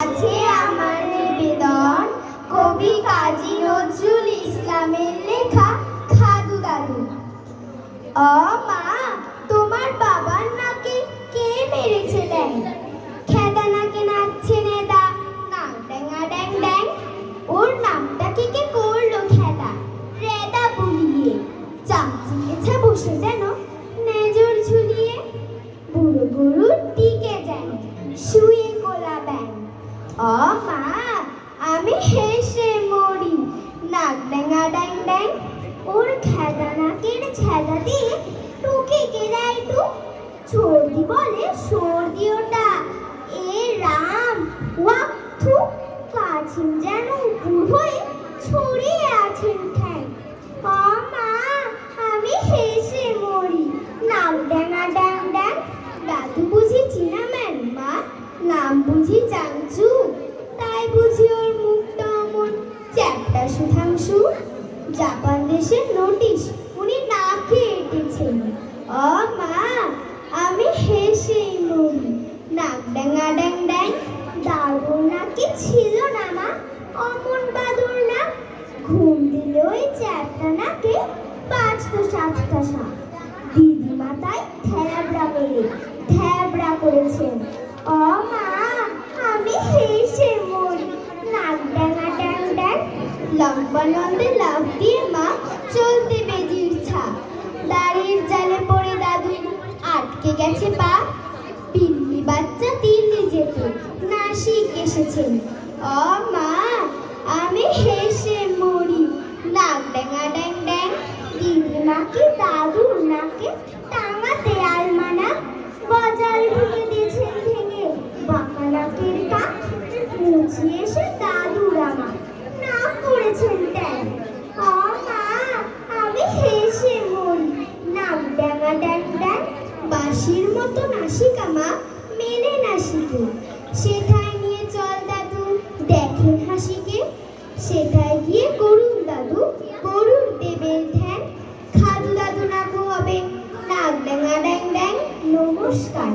আছে আমার নিবেদন কবি কাজী নজরুল ইসলামের লেখা খাদু দাদু। মা, তোমার বাবার নাকে কে মেরেছে ড্যাং? খেদা নাকে নাচছে নেদা, নাক ড্যাঙা ড্যাং ড্যাং। ওর নামটাকে কে করলো খেদা? রেদা বুলিয়ে চামচিকেছে বসে যেন নেজর ঝুলিয়ে। বুড়ো গরুর দিকে যেন শুয়ে গোলা ব্যাং। মা, আমি হেসে মরি, নাক ড্যাঙা ড্যাং ড্যাং। ওর খেদা নাকের ছেদা দিয়ে টুকে কেরাই টু। সর্দি বলে সর্দি ওটা, এ রাম ওয়াক থু। কাছিম যেন উপর হয়ে ছড়িয়ে আছেন ঠ্যাং। মা, আমি হেসে মরি, নাক ড্যাঙা ড্যাং ড্যাং। দাদু বুঝি চিনাম্যান মা, নাম বুঝি চাংচু। তাই বুঝি ওর মুখটা অমন চ্যাপ্টা সুধাংশু। জাপান দেশের নোটিশ উনি নাকে এঁটেছেন। মা, আমি হেসেই মরি, নাক ড্যাঙা ড্যাং ড্যাং। দাদুর নাকে ছিল না মা অমন বাদুর না। ঘুম দিলে ওই চ্যাপ্টা নাকে বাজতো সাতটা সাপ। দিদি মাথায় থ্যাবড়া মেরে থ্যাবড়া করেছেন। মা, আমি হেসে মরি, নাক ড্যাঙা ড্যাং ড্যাং। লম্বানন্দে লাফ দিয়ে মা চলতে বেজির ছাপ। দাড়ির জালে পড়ে দাদু আটকে গেছে পা। পিল্লি বাচ্চা দিল্লি যেতে নাসিক এসেছেন। মা, আমি হেসে মরি, নাক ড্যাঙা ড্যাং ড্যাং। দিদিমাকে দাদুর নাকে টাঙাতে আলমানা। গজাল ঢুকে দিয়েছেন ভেঙে বাঁকা নাকের কাক। মুচিয়ে এসে দাদুর আমার নাক করেছেন ট্যাং। মা, আমি হেসে মরি, নাক ড্যাঙা ড্যাং ড্যাং। বাঁশির মতো নাসিকা মা মেলে নাসিকে। সেথায় নিয়ে চল দাদু দেখেন হাসিকে। সেথায় গিয়ে করুন দাদু গরুর দেবের ধ্যান। খাদু দাদু নাকু হবে, নাক ড্যাঙা ড্যাং ড্যাং। নমস্কার।